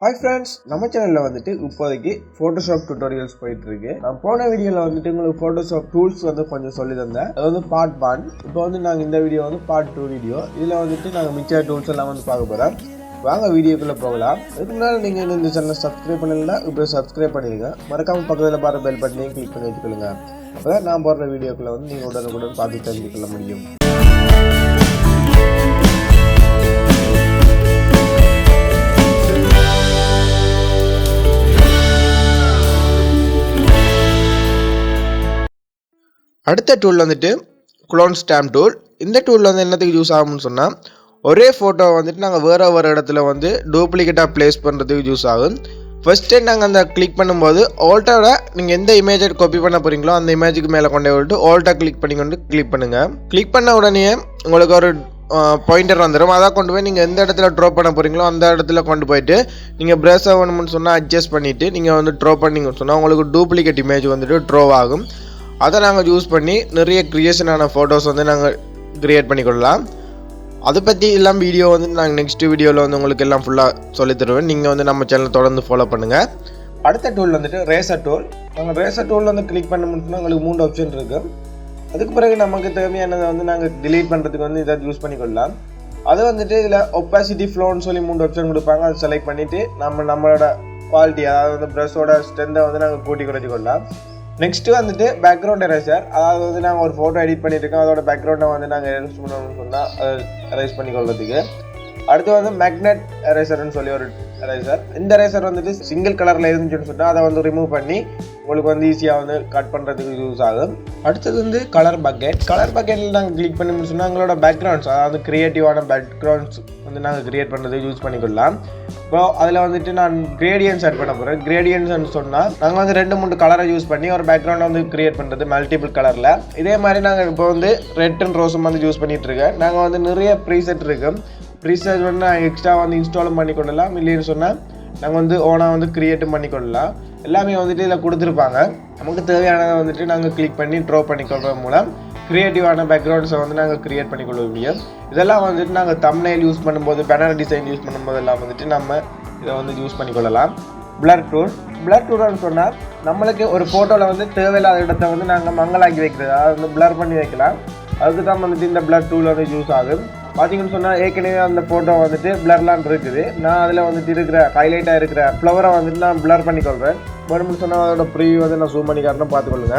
Hi friends, நம்ம சேனல்ல வந்துட்டு இப்போதைக்கு Photoshop tutorials போயிட்டு இருக்கு. நான் போன வீடியோல வந்துட்டு உங்களுக்கு Photoshop tools வந்து கொஞ்சம் சொல்லி தந்தேன். அது வந்து part 1. இப்போ வந்து நாங்க இந்த வீடியோ வந்து part 2 வீடியோ. இதுல வந்துட்டு நாங்க மிச்ச tools எல்லாம் வந்து பார்க்க போறோம். வாங்க வீடியோக்குள்ள போகலாம். அதுக்கு முன்னாடி நீங்க இந்த சேனலை சப்ஸ்கிரைப் பண்ணலனா இப்போ சப்ஸ்கிரைப் பண்ணிடுங்க. மறக்காம பக்கத்துல பாரு பெல் பட்டனையும் கிளிக் பண்ணி வச்சுக்கோங்க. அப்பதான் நான் போடுற வீடியோக்குள்ள வந்து நீங்க உடனுக்குடன் பார்த்து தெரிஞ்சுக்கொள்ள முடியும். அடுத்த டூல் வந்துட்டு க்ளோன் ஸ்டாம்ப் டூல். இந்த டூல் வந்து என்னத்துக்கு யூஸ் ஆகும்னு சொன்னால், ஒரே ஃபோட்டோ வந்துட்டு நாங்கள் வேறு இடத்துல வந்து டூப்ளிகேட்டாக ப்ளேஸ் பண்ணுறதுக்கு யூஸ் ஆகும். ஃபர்ஸ்ட் டைம் நாங்கள் அந்த கிளிக் பண்ணும்போது ஆல்ட்டோட நீங்கள் எந்த இமேஜை காப்பி பண்ண போகிறீங்களோ அந்த இமேஜுக்கு மேலே கொண்டு விட்டு ஆல்ட்டை கிளிக் பண்ணிக்கொண்டு கிளிக் பண்ணுங்கள். கிளிக் பண்ண உடனே உங்களுக்கு ஒரு பாயிண்டர் வந்துடும். அதை கொண்டு போய் நீங்கள் எந்த இடத்துல ட்ரா பண்ண போகிறீங்களோ அந்த இடத்துல கொண்டு போயிட்டு நீங்கள் ப்ரெஷ் ஆகணும்னு சொன்னால் அட்ஜஸ்ட் பண்ணிவிட்டு நீங்கள் வந்து ட்ரா பண்ணிங்கன்னு சொன்னால் உங்களுக்கு டூப்ளிகேட் இமேஜ் வந்துட்டு ட்ரா ஆகும். அதை நாங்கள் யூஸ் பண்ணி நிறைய க்ரியேஷனான ஃபோட்டோஸ் வந்து நாங்கள் க்ரியேட் பண்ணிக்கொள்ளலாம். அதை பற்றி எல்லாம் வீடியோ வந்து நாங்கள் நெக்ஸ்ட் வீடியோவில் வந்து உங்களுக்கு எல்லாம் ஃபுல்லாக சொல்லி தருவேன். நீங்கள் வந்து நம்ம சேனலை தொடர்ந்து ஃபாலோ பண்ணுங்கள். அடுத்த டூல் வந்துட்டு ரேசர் டூல். நாங்கள் ரேசர் டூல் வந்து கிளிக் பண்ண முடியும்னா உங்களுக்கு 3 ஆப்ஷன் இருக்குது. அதுக்கு பிறகு நமக்கு தேவையானதை வந்து நாங்கள் டிலீட் பண்ணுறதுக்கு வந்து இதை யூஸ் பண்ணிக்கொள்ளலாம். அது வந்துட்டு இதில் ஒப்பாசிட்டி ஃப்ளோன்னு சொல்லி 3 ஆப்ஷன் கொடுப்பாங்க. அதை செலக்ட் பண்ணிவிட்டு நம்மளோட குவாலிட்டி, அதாவது வந்து ப்ரஷோட ஸ்ட்ரென்த்தை வந்து நாங்கள் கூட்டி குறைச்சிக்கொள்ளலாம். நெக்ஸ்ட்டு வந்துட்டு பேக்ரவுண்ட் எரேசர். அதாவது வந்து நாங்கள் ஒரு ஃபோட்டோ எடிட் பண்ணியிருக்கோம், அதோட பேக்ரவுண்டை வந்து நாங்கள் எரேஸ் பண்ணணும்னு சொன்னால் அதை எரேஸ் பண்ணிக்கொள்றதுக்கு. அடுத்து வந்து மேக்னெட் எரேசர்னு சொல்லி ஒரு எரேசர். இந்த எரேசர் வந்துட்டு சிங்கிள் கலரில் இருந்துச்சுன்னு சொன்னால் அதை வந்து ரிமூவ் பண்ணி உங்களுக்கு வந்து ஈஸியாக வந்து கட் பண்ணுறதுக்கு யூஸ் ஆகும். அடுத்தது வந்து கலர் பக்கெட். கலர் பக்கெட்டில் நாங்கள் கிளிக் பண்ணி சொன்னால் எங்களோட பேக்ரவுண்ட்ஸ், அதாவது க்ரியேட்டிவான பேக்ரவுண்ட்ஸ் வந்து நாங்கள் க்ரியேட் பண்ணுறதுக்கு யூஸ் பண்ணிக்கொள்ளலாம். இப்போ அதில் வந்துட்டு நான் கிரேடியன்ஸ் ஆட் பண்ண போகிறேன். கிரேடியன்ஸ்னு சொன்னால் நாங்கள் வந்து 2-3 கலரை யூஸ் பண்ணி ஒரு பேக்ரவுண்டை வந்து க்ரியேட் பண்ணுறது மல்டிபிள் கலரில். இதே மாதிரி நாங்கள் இப்போ வந்து ரெட் அண்ட் ரோஸும் வந்து யூஸ் பண்ணிகிட்ருக்கேன். நாங்கள் வந்து நிறைய ப்ரீசெட் இருக்குது. ப்ரீசெட் வந்து நாங்கள் எக்ஸ்ட்ரா வந்து இன்ஸ்டாலும் பண்ணிக்கொள்ளலாம். இல்லைன்னு சொன்னால் நாங்கள் வந்து ஓனாக வந்து க்ரியேட்டும் பண்ணிக்கொள்ளலாம். எல்லாமே வந்துட்டு இதில் கொடுத்துருப்பாங்க. நமக்கு தேவையானதை வந்துட்டு நாங்கள் கிளிக் பண்ணி ட்ரா பண்ணிக்கொள்றது மூலம் க்ரியேட்டிவான பேக்ரவுண்ட்ஸை வந்து நாங்கள் க்ரியேட் பண்ணிக்கொள்ள முடியும். இதெல்லாம் வந்துட்டு நாங்கள் தம்ப்நெயில் யூஸ் பண்ணும்போது, பேனர் டிசைன் யூஸ் பண்ணும்போது எல்லாம் வந்துட்டு நம்ம இதை வந்து யூஸ் பண்ணிக்கொள்ளலாம். Blur tool. பிளர் டூல்னு சொன்னால் நம்மளுக்கு ஒரு ஃபோட்டோவில் வந்து தேவையில்லாத இடத்த வந்து நாங்கள் மங்கலாக்கி வைக்கிறது, அதாவது வந்து பிளர் பண்ணி வைக்கலாம். அதுக்கு தான் வந்துட்டு இந்த பிளர் டூல் வந்து யூஸ் ஆகும். பார்த்தீங்கன்னு சொன்னால் ஏற்கனவே அந்த ஃபோட்டோ வந்துட்டு பிளர்லாம் இருக்குது. நான் அதில் வந்துட்டு இருக்கிற ஹைலைட்டாக இருக்கிற ஃப்ளவரை வந்துட்டு நான் பிளர் பண்ணிக்கொள்கிறேன். மறுபடியும் சொன்னால் அதோட ப்ரீவியூ வந்து நான் ஜூம் பண்ணி காரணம் பார்த்துக்கொள்ளுங்க.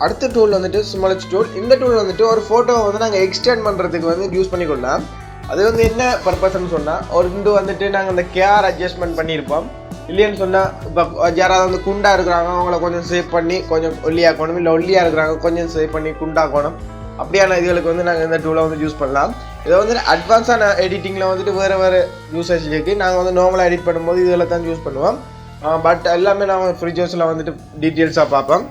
அடுத்த டூல் வந்துட்டு ஸ்மாலெட்ஜ் டூல். இந்த டூல் வந்துட்டு ஒரு ஃபோட்டோவை வந்து நாங்கள் எக்ஸ்டெண்ட் பண்ணுறதுக்கு வந்து யூஸ் பண்ணிக்கொள்ளலாம். அது வந்து என்ன பர்பஸ்ன்னு சொன்னால், ஒரு இது வந்துட்டு நாங்கள் இந்த கேர் அட்ஜஸ்ட்மெண்ட் பண்ணியிருப்போம். இல்லைன்னு சொன்னால் இப்போ யாராவது வந்து குண்டாக இருக்கிறாங்க, அவங்கள கொஞ்சம் சேவ் பண்ணி கொஞ்சம் ஒல்லியாக்கணும், இல்லை ஒல்லியாக இருக்கிறாங்க கொஞ்சம் சேவ் பண்ணி குண்டாக்கணும். அப்படியான இதுகளுக்கு வந்து நாங்கள் இந்த டூலை வந்து யூஸ் பண்ணலாம். இதை வந்து அட்வான்ஸான எடிட்டிங்கில் வந்துட்டு வேறு யூசேஜ் இருக்குது. நாங்கள் வந்து நார்மலாக எடிட் பண்ணும்போது இதில் தான் யூஸ் பண்ணுவோம். பட் எல்லாமே நாங்கள் ஃப்ரிட்ஜஸில் வந்துட்டு டீட்டெயில்ஸாக பார்ப்போம்.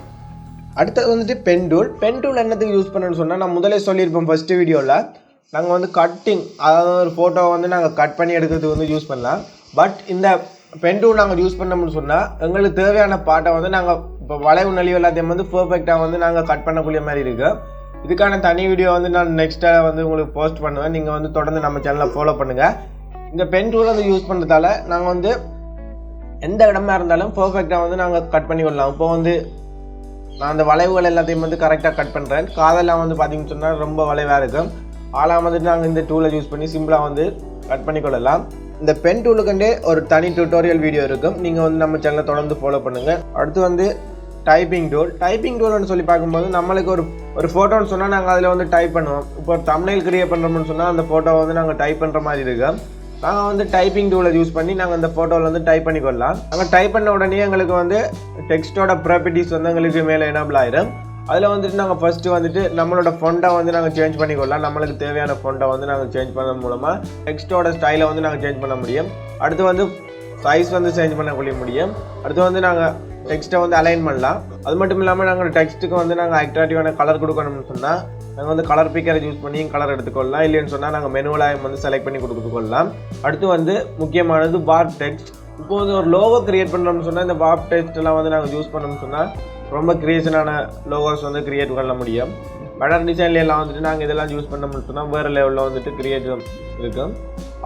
அடுத்தது வந்துட்டு பென் டூல். பென் டூல் என்னத்துக்கு யூஸ் பண்ணணும்னு சொன்னால், நான் முதலே சொல்லியிருப்போம் ஃபஸ்ட்டு வீடியோவில், நாங்கள் வந்து கட்டிங், அதாவது ஒரு ஃபோட்டோவை வந்து நாங்கள் கட் பண்ணி எடுக்கிறதுக்கு வந்து யூஸ் பண்ணலாம். பட் இந்த பென் டூல் நாங்கள் யூஸ் பண்ணோம்னு சொன்னால் எங்களுக்கு தேவையான பாட்டை வந்து நாங்கள் இப்போ வளைவு நலிவு எல்லாத்தையும் வந்து பர்ஃபெக்டாக வந்து நாங்கள் கட் பண்ணக்கூடிய மாதிரி இருக்குது. இதுக்கான தனி வீடியோ வந்து நான் நெக்ஸ்ட்டாக வந்து உங்களுக்கு போஸ்ட் பண்ணுவேன். நீங்கள் வந்து தொடர்ந்து நம்ம சேனலை ஃபாலோ பண்ணுங்கள். இந்த பென் டூல் வந்து யூஸ் பண்ணுறதால நாங்கள் வந்து எந்த இடமா இருந்தாலும் பர்ஃபெக்டாக வந்து நாங்கள் கட் பண்ணி கொள்ளலாம். இப்போ வந்து நான் அந்த வளைவுகள் எல்லாத்தையும் வந்து கரெக்டாக கட் பண்ணுறேன். காதெல்லாம் வந்து பார்த்தீங்கன்னு சொன்னால் ரொம்ப வளைவாக இருக்கும். ஆளாக வந்துட்டு நாங்கள் இந்த டூலை யூஸ் பண்ணி சிம்பிளாக வந்து கட் பண்ணிக்கொள்ளலாம். இந்த பென் டூலுக்குண்டே ஒரு தனி டியூட்டோரியல் வீடியோ இருக்கும். நீங்கள் வந்து நம்ம சேனலை தொடர்ந்து ஃபாலோ பண்ணுங்கள். அடுத்து வந்து டைப்பிங் டூல். டைப்பிங் டூல்னு சொல்லி பார்க்கும்போது நம்மளுக்கு ஒரு ஃபோட்டோன்னு சொன்னால் நாங்கள் அதில் வந்து டைப் பண்ணுவோம். இப்போ தம்ப்நெயில் கிரியேட் பண்ணுறோம்னு சொன்னால் அந்த ஃபோட்டோவை வந்து நாங்கள் டைப் பண்ணுற மாதிரி இருக்கும். நாங்கள் வந்து டைப்பிங் டூலை யூஸ் பண்ணி நாங்கள் அந்த ஃபோட்டோவில் வந்து டைப் பண்ணிக்கொள்ளலாம். நாங்கள் டைப் பண்ண உடனே எங்களுக்கு வந்து டெக்ஸ்ட்டோட ப்ராப்பர்ட்டிஸ் வந்து எங்களுக்கு மேலே எனேபிள் ஆயிடும். அதில் வந்துட்டு நாங்கள் ஃபஸ்ட்டு வந்துட்டு நம்மளோட ஃபொண்டை வந்து நாங்கள் சேஞ்ச் பண்ணிக்கொள்ளலாம். நம்மளுக்கு தேவையான ஃபொண்டை வந்து நாங்கள் சேஞ்ச் பண்ணது மூலமாக டெக்ஸ்ட்டோட ஸ்டைலை வந்து நாங்கள் சேஞ்ச் பண்ண முடியும். அடுத்து வந்து சைஸ் வந்து சேஞ்ச் பண்ணக்கூடிய முடியும். அடுத்து வந்து நாங்கள் டெக்ஸ்ட்டை வந்து அலைன் பண்ணலாம். அது மட்டும் இல்லாமல் நாங்கள் டெக்ஸ்ட்டுக்கு வந்து நாங்கள் அட்ராக்டிவான கலர் கொடுக்கணும்னு சொன்னால் நாங்கள் வந்து கலர் பிக்கரை யூஸ் பண்ணி கலர் எடுத்துக்கொள்ளலாம். இல்லைன்னு சொன்னால் நாங்கள் மெனுவலாக வந்து செலக்ட் பண்ணி கொடுத்துக்கொள்ளலாம். அடுத்து வந்து முக்கியமானது வார்ப் டெக்ஸ்ட். இப்போ வந்து ஒரு லோகோ கிரியேட் பண்ணுறோம்னு சொன்னால் இந்த வார்ப் டெக்ஸ்ட் எல்லாம் வந்து நாங்கள் யூஸ் பண்ணோம்னு சொன்னால் ரொம்ப கிரியேஷனான லோகோஸ் வந்து கிரியேட் பண்ண முடியும். பேனர் டிசைன்ல எல்லாம் வந்துட்டு நாங்கள் இதெல்லாம் யூஸ் பண்ண முடிச்சோம்னா வேறு லெவலில் வந்துட்டு கிரியேட்டிவ் இருக்கும்.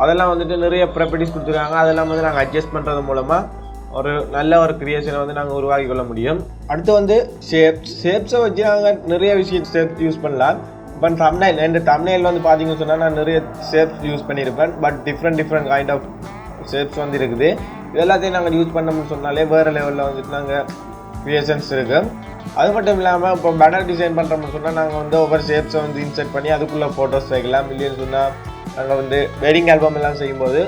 அதெல்லாம் வந்துட்டு நிறைய ப்ராப்பர்ட்டிஸ் கொடுத்துருக்காங்க. அதெல்லாம் வந்து நாங்கள் அட்ஜஸ்ட் பண்ணுறது மூலமாக ஒரு நல்ல ஒரு கிரியேஷனை வந்து நாங்கள் உருவாக்கி கொள்ள முடியும். அடுத்து வந்து ஷேப்ஸை வச்சு நாங்கள் நிறைய ஷேப்ஸ் யூஸ் பண்ணலாம். பட் தம்ப்நெயில் வந்து பார்த்தீங்கன்னு சொன்னால் நான் நிறைய ஷேப்ஸ் யூஸ் பண்ணியிருப்பேன். But different kind of shapes வந்து இருக்குது. இதெல்லாத்தையும் நாங்கள் யூஸ் பண்ணோம்னு சொன்னாலே வேறு லெவலில் வந்துட்டு நாங்கள் கிரியேஷன்ஸ் இருக்குது. அது மட்டும் இல்லாமல் இப்போ பேனர் டிசைன் பண்ணுறோம்னு சொன்னால் நாங்கள் வந்து ஒவ்வொரு ஷேப்ஸை வந்து இன்சர்ட் பண்ணி அதுக்குள்ளே ஃபோட்டோஸ் வைக்கலாம். இல்லைன்னு சொன்னால் நாங்கள் வந்து வெட்டிங் ஆல்பம் எல்லாம் செய்யும்போது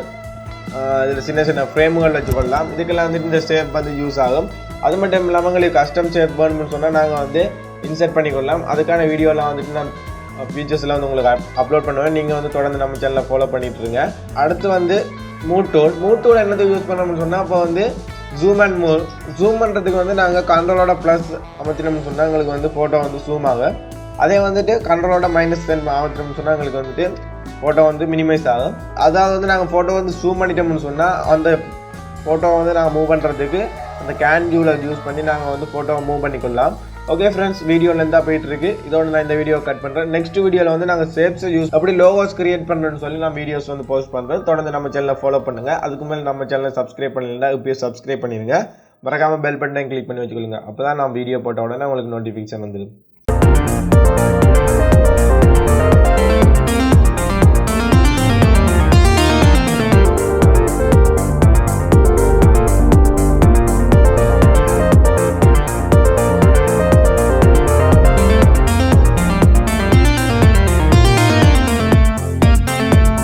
இதில் சின்ன ஃப்ரேமுகள் வச்சுக்கொள்ளலாம். இதுக்கெல்லாம் வந்துட்டு இந்த ஷேப் வந்து யூஸ் ஆகும். அது மட்டும் இல்லாமல் உங்களுக்கு கஸ்டம் ஷேப் வேணும்னு சொன்னால் நாங்கள் வந்து இன்சர்ட் பண்ணிக்கொள்ளலாம். அதுக்கான வீடியோலாம் வந்துட்டு நான் ஃபீச்சர்ஸ்லாம் வந்து உங்களுக்கு அப்லோட் பண்ணுவேன். நீங்கள் வந்து தொடர்ந்து நம்ம சேனலில் ஃபாலோ பண்ணிட்டுருங்க. அடுத்து வந்து மூட் டூல் என்னதுக்கு யூஸ் பண்ணோம்னு சொன்னால் இப்போ வந்து ஜூம் பண்ணுறதுக்கு வந்து நாங்கள் கண்ட்ரோலோட ப்ளஸ் அமர்த்தினோம்னு சொன்னால் எங்களுக்கு வந்து ஃபோட்டோ வந்து ஜூம் ஆகும். அதே வந்துட்டு கண்ட்ரோலோட -10 அமர்த்தினோம்னு சொன்னால் எங்களுக்கு வந்துட்டு ஃபோட்டோ வந்து மினிமைஸ் ஆகும். அதாவது வந்து நாங்கள் ஃபோட்டோ வந்து ஜூம் பண்ணிட்டோம்னு சொன்னால் அந்த ஃபோட்டோவை வந்து நாங்கள் மூவ் பண்ணுறதுக்கு அந்த கேன் வியூவில் யூஸ் பண்ணி நாங்கள் வந்து ஃபோட்டோவை மூவ் பண்ணிக்கொள்ளலாம். ஓகே ஃப்ரெண்ட்ஸ், வீடியோவில் இருந்தால் போயிட்டுருக்கு. இதோட நான் இந்த வீடியோ கட் பண்ணுறேன். நெக்ஸ்ட் வீடியோவில் வந்து நாங்கள் ஷேப்ஸை யூஸ் அப்படி லோகோஸ் கிரியேட் பண்ணுறேன்னு சொல்லி நான் வீடியோஸ் வந்து போஸ்ட் பண்ணுறேன். தொடர்ந்து நம்ம சேனலை ஃபாலோ பண்ணுங்கள். அதுக்கு மேலே நம்ம சேனலை சப்ஸ்கிரைப் பண்ணலைன்னா இப்போயே சப்ஸ்கிரைப் பண்ணிடுங்க. மறக்காமல் பெல் பட்டனை கிளிக் பண்ணி வச்சுக்கொள்ளுங்க. அப்போ தான் நான் வீடியோ போட்ட உடனே உங்களுக்கு நோட்டிஃபிகேஷன் வந்துடும்.